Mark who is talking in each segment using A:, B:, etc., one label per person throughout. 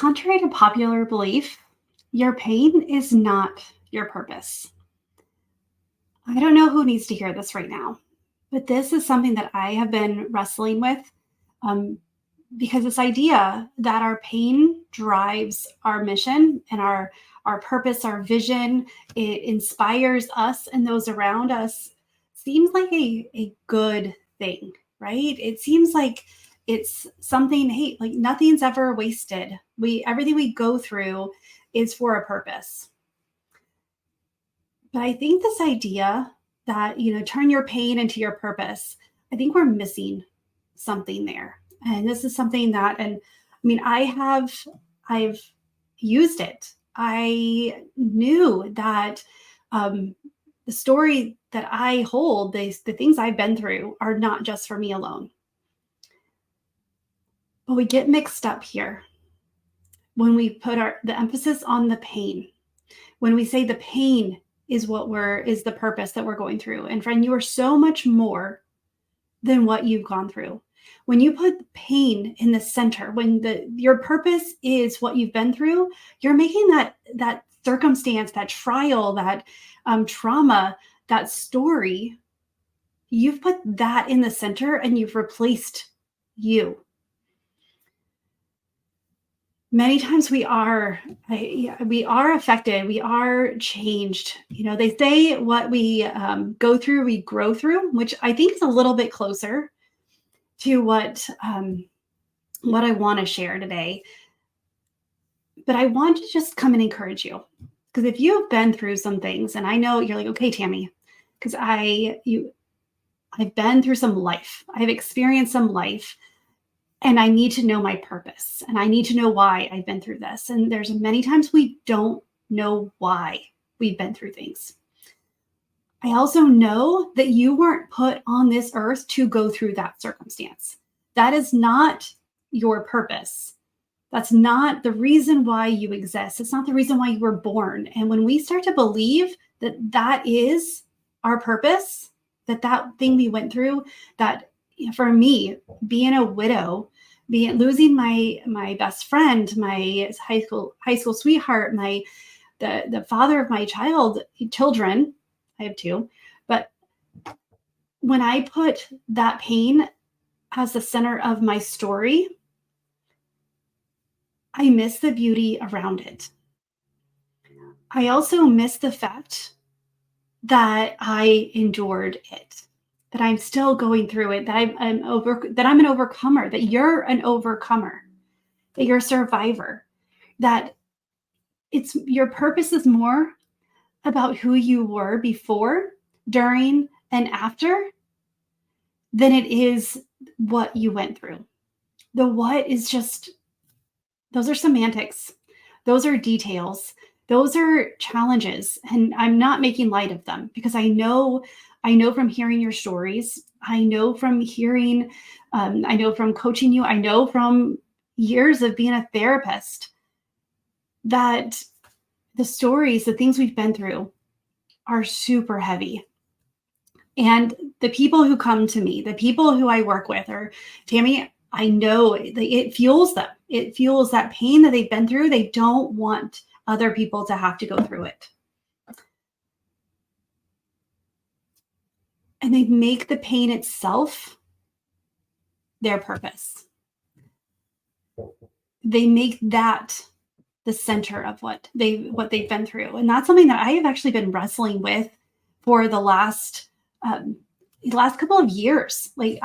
A: Contrary to popular belief, your pain is not your purpose. I don't know who needs to hear this right now, but this is something that I have been wrestling with um, because this idea that our pain drives our mission and our purpose, our vision, it inspires us and those around us seems like a good thing, right? It seems like it's something, hey, like nothing's ever wasted. Everything we go through is for a purpose. But I think this idea that, turn your pain into your purpose, I think we're missing something there. And this is something that, and I mean, I've used it. I knew that the story that I hold, the things I've been through are not just for me alone. But we get mixed up here when we put the emphasis on the pain. When we say the pain is is the purpose that we're going through. And friend, you are so much more than what you've gone through. When you put pain in the center, when your purpose is what you've been through, you're making that circumstance, that trial, that trauma, that story, you've put that in the center and you've replaced you. Many times we are affected, we are changed. They say what we go through, we grow through, which I think is a little bit closer to what I want to share today. But I want to just come and encourage you, because if you've been through some things, and I know you're like, okay, Tami, because I've been through some life, I've experienced some life. And I need to know my purpose, and I need to know why I've been through this. And there's many times we don't know why we've been through things. I also know that you weren't put on this earth to go through that circumstance. That is not your purpose. That's not the reason why you exist. It's not the reason why you were born. And when we start to believe that that is our purpose, that thing we went through, that for me, being a widow, losing my best friend, my high school sweetheart, the father of my children, I have two, but when I put that pain as the center of my story, I miss the beauty around it. I also miss the fact that I endured it, that I'm still going through it, that I'm an overcomer, that you're an overcomer, that you're a survivor, that your purpose is more about who you were before, during, and after than it is what you went through. The what is just, those are semantics. Those are details. Those are challenges. And I'm not making light of them, because I know from hearing your stories, I know from hearing, I know from coaching you, I know from years of being a therapist, that the stories, the things we've been through are super heavy. And the people who come to me, the people who I work with, or Tami, I know it fuels them. It fuels that pain that they've been through. They don't want other people to have to go through it. And they make the pain itself their purpose. They make that the center of what they've been through. And that's something that I have actually been wrestling with for the last couple of years. Like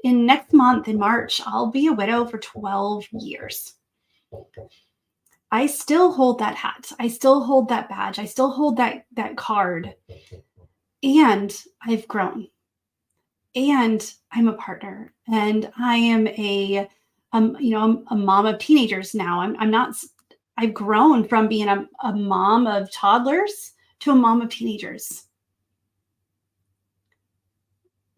A: in next month, in March, I'll be a widow for 12 years. I still hold that hat. I still hold that badge. I still hold that card. And I've grown. And I'm a partner. And I am I'm a mom of teenagers now. I've grown from being a mom of toddlers to a mom of teenagers.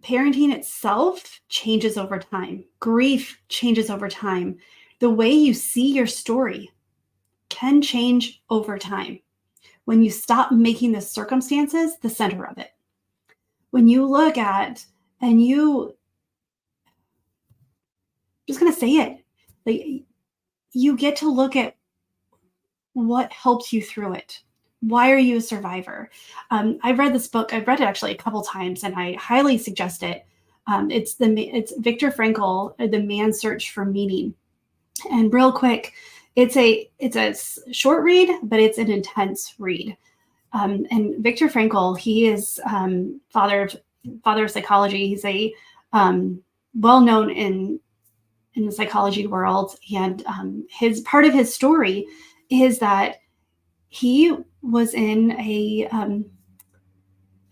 A: Parenting itself changes over time. Grief changes over time. The way you see your story can change over time when you stop making the circumstances the center of it. When you look at, and I'm just going to say it, like, you get to look at what helps you through it. Why are you a survivor? I've read this book. I've read it actually a couple times, and I highly suggest it. It's Viktor Frankl, The Man's Search for Meaning. And real quick, it's a short read, but it's an intense read. And Viktor Frankl, he is father of psychology. He's a well known in the psychology world, and his part of his story is that he was in a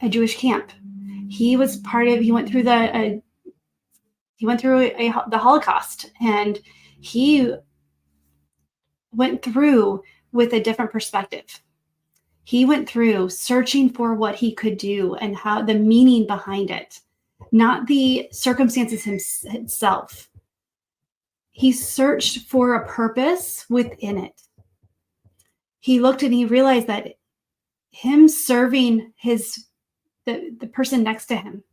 A: Jewish camp. He was part of. He went through the Holocaust, and he went through with a different perspective. He went through searching for what he could do and how the meaning behind it, not the circumstances himself. He searched for a purpose within it. He looked and he realized that him serving the person next to him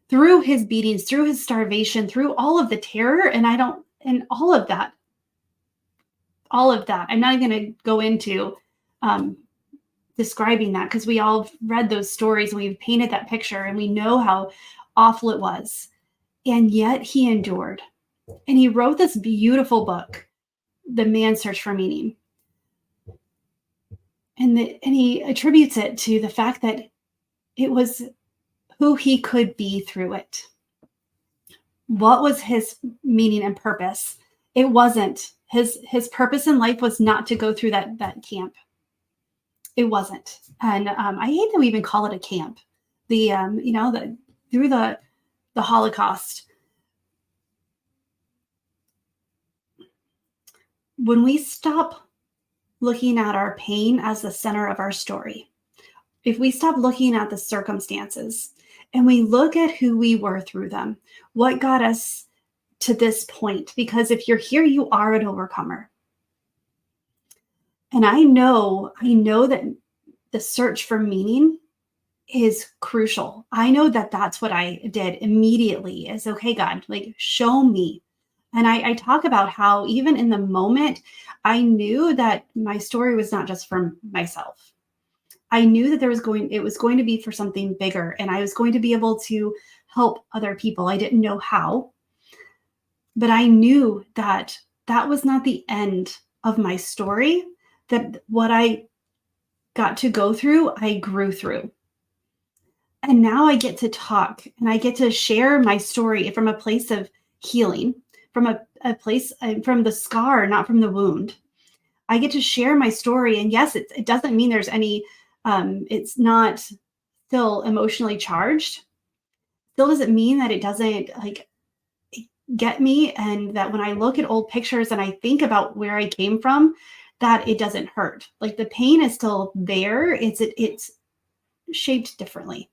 A: through his beatings, through his starvation, through all of the terror, and all of that. I'm not going to go into describing that because we all read those stories and we've painted that picture and we know how awful it was. And yet he endured. And he wrote this beautiful book, The Man's Search for Meaning. And he attributes it to the fact that it was who he could be through it. What was his meaning and purpose? It wasn't. His purpose in life was not to go through that camp. It wasn't. And I hate that we even call it a camp. Through the Holocaust. When we stop looking at our pain as the center of our story, if we stop looking at the circumstances and we look at who we were through them, what got us to this point, because if you're here, you are an overcomer. And I know that the search for meaning is crucial. I know that that's what I did immediately is, okay, God, like show me. And I talk about how even in the moment, I knew that my story was not just for myself. I knew that it was going to be for something bigger, and I was going to be able to help other people. I didn't know how, but I knew that that was not the end of my story, that what I got to go through, I grew through. And now I get to talk and I get to share my story from a place of healing, from a place from the scar, not from the wound. I get to share my story. And yes, it doesn't mean there's any, it's not still emotionally charged. Still doesn't mean that it doesn't like get me. And that when I look at old pictures and I think about where I came from, that it doesn't hurt. Like the pain is still there. It's shaped differently.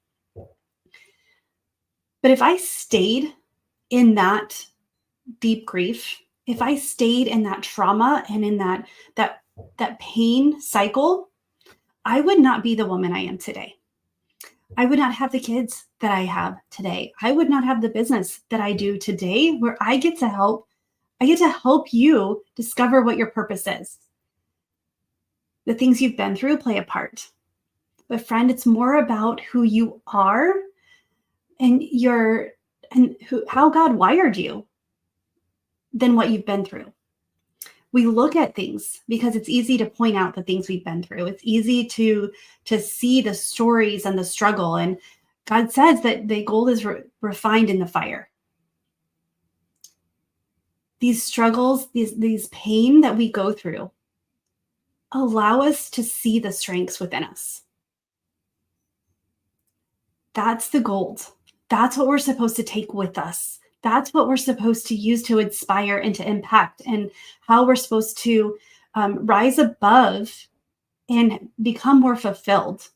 A: But if I stayed in that deep grief, if I stayed in that trauma and in that pain cycle, I would not be the woman I am today. I would not have the kids that I have today. I would not have the business that I do today, where I get to help you discover what your purpose is. The things you've been through play a part. But friend, it's more about who you are and how God wired you than what you've been through. We look at things because it's easy to point out the things we've been through. It's easy to see the stories and the struggle. And God says that the gold is refined in the fire. These struggles, these pain that we go through, allow us to see the strengths within us. That's the gold. That's what we're supposed to take with us. That's what we're supposed to use to inspire and to impact, and how we're supposed to rise above and become more fulfilled.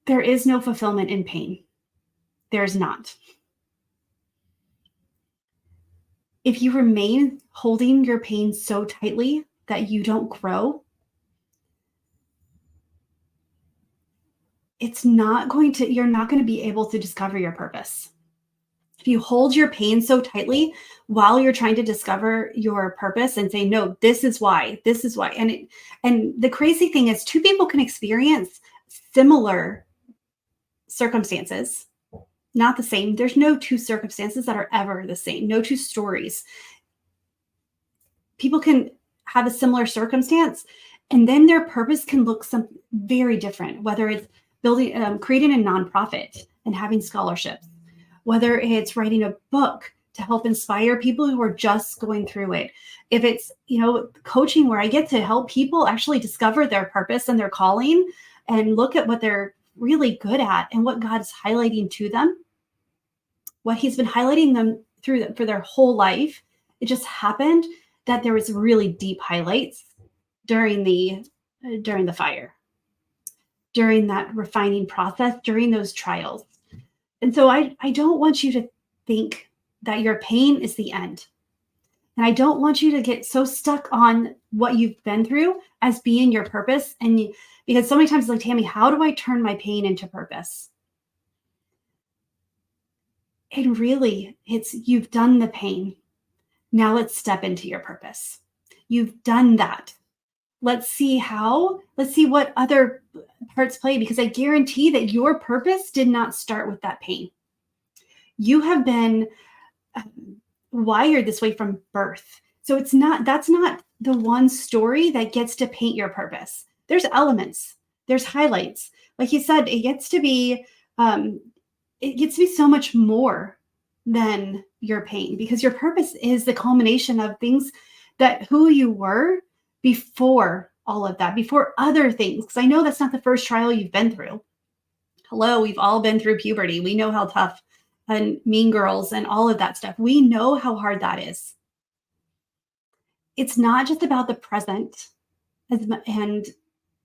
A: There is no fulfillment in pain. There's not. If you remain holding your pain so tightly that you don't grow, you're not going to be able to discover your purpose. If you hold your pain so tightly while you're trying to discover your purpose and say, no, this is why. And the crazy thing is two people can experience similar circumstances, not the same. There's no two circumstances that are ever the same, no two stories. People can have a similar circumstance, and then their purpose can look some very different, whether it's building, creating a nonprofit and having scholarships, whether it's writing a book to help inspire people who are just going through it. If it's, coaching where I get to help people actually discover their purpose and their calling and look at what they're really good at and what God's highlighting to them, what he's been highlighting them through for their whole life. It just happened that there was really deep highlights during the fire, during that refining process, during those trials. And so I don't want you to think that your pain is the end. And I don't want you to get so stuck on what you've been through as being your purpose. Because so many times it's like, Tami, how do I turn my pain into purpose? And really, it's you've done the pain. Now let's step into your purpose. You've done that. Let's see what other parts play, because I guarantee that your purpose did not start with that pain. You have been wired this way from birth. So that's not the one story that gets to paint your purpose. There's elements, there's highlights. Like you said, it gets to be so much more than your pain, because your purpose is the culmination of things that who you were before all of that, before other things. Because I know that's not the first trial you've been through. Hello, we've all been through puberty. We know how tough and mean girls and all of that stuff. We know how hard that is. It's not just about the present and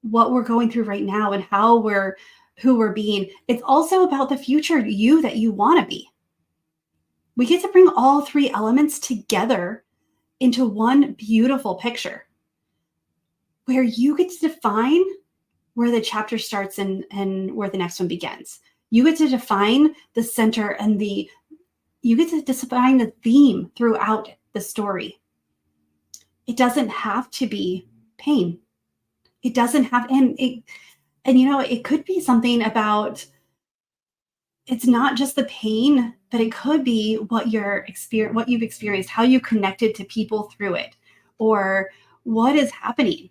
A: what we're going through right now and who we're being. It's also about the future you that you want to be. We get to bring all three elements together into one beautiful picture where you get to define where the chapter starts and where the next one begins. You get to define the center and you get to define the theme throughout the story. It doesn't have to be pain. It doesn't have, it could be something about, it's not just the pain, but it could be what you've experienced, how you connected to people through it, or what is happening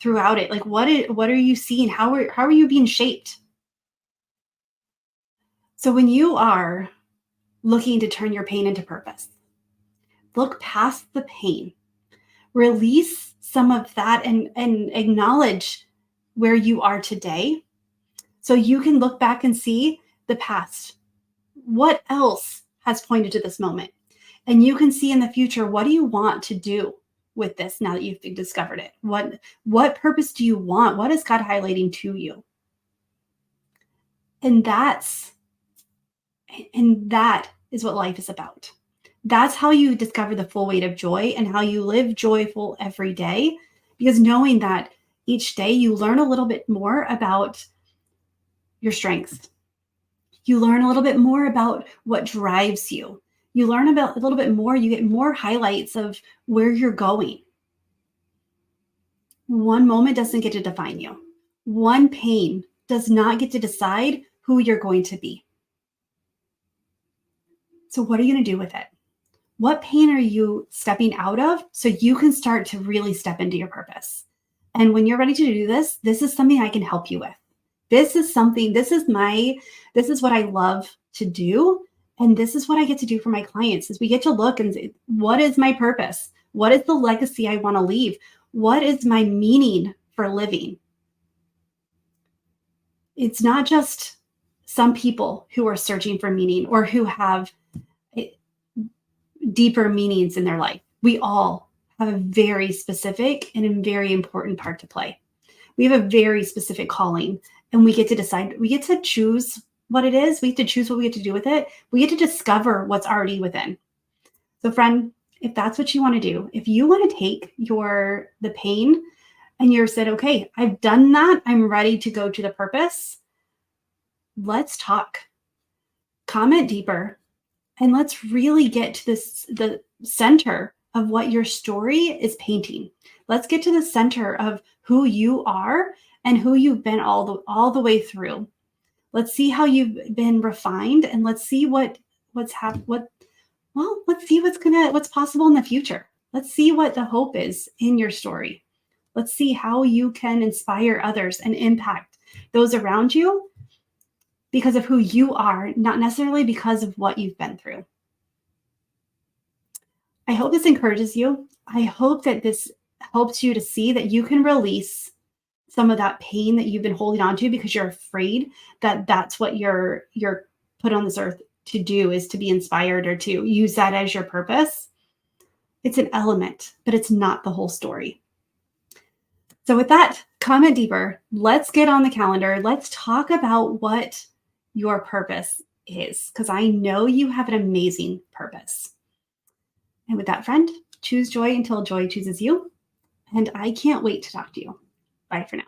A: throughout it. Like what are you seeing? How are you being shaped? So when you are looking to turn your pain into purpose, look past the pain, release some of that and acknowledge where you are today so you can look back and see the past. What else has pointed to this moment? And you can see in the future, what do you want to do with this now that you've discovered it? What purpose do you want? What is God highlighting to you? And that is what life is about. That's how you discover the full weight of joy and how you live joyful every day, because knowing that each day you learn a little bit more about your strengths. You learn a little bit more about what drives you. You learn about a little bit more, you get more highlights of where you're going. One moment doesn't get to define you. One pain does not get to decide who you're going to be. So what are you going to do with it? What pain are you stepping out of so you can start to really step into your purpose? And when you're ready to do this, this is something I can help you with. This is what I love to do. And this is what I get to do for my clients is we get to look and say, what is my purpose? What is the legacy I want to leave? What is my meaning for living? It's not just some people who are searching for meaning or who have deeper meanings in their life. We all have a very specific and a very important part to play. We have a very specific calling, and we get to decide, we get to choose what it is. We get to choose what we get to do with it. We get to discover what's already within. So friend, if that's what you want to do, if you want to take the pain and you're said, okay, I've done that. I'm ready to go to the purpose. Let's talk. Comment deeper. And let's really get to the center of what your story is painting. Let's get to the center of who you are and who you've been all the way through. Let's see how you've been refined, and let's see what's hap- what well, let's see what's possible in the future. Let's see what the hope is in your story. Let's see how you can inspire others and impact those around you because of who you are, not necessarily because of what you've been through. I hope this encourages you. I hope that this helps you to see that you can release some of that pain that you've been holding on to because you're afraid that that's what you're put on this earth to do, is to be inspired or to use that as your purpose. It's an element, but it's not the whole story. So with that, comment deeper. Let's get on the calendar. Let's talk about what your purpose is, because I know you have an amazing purpose. And with that, friend, choose joy until joy chooses you. And I can't wait to talk to you. Bye for now.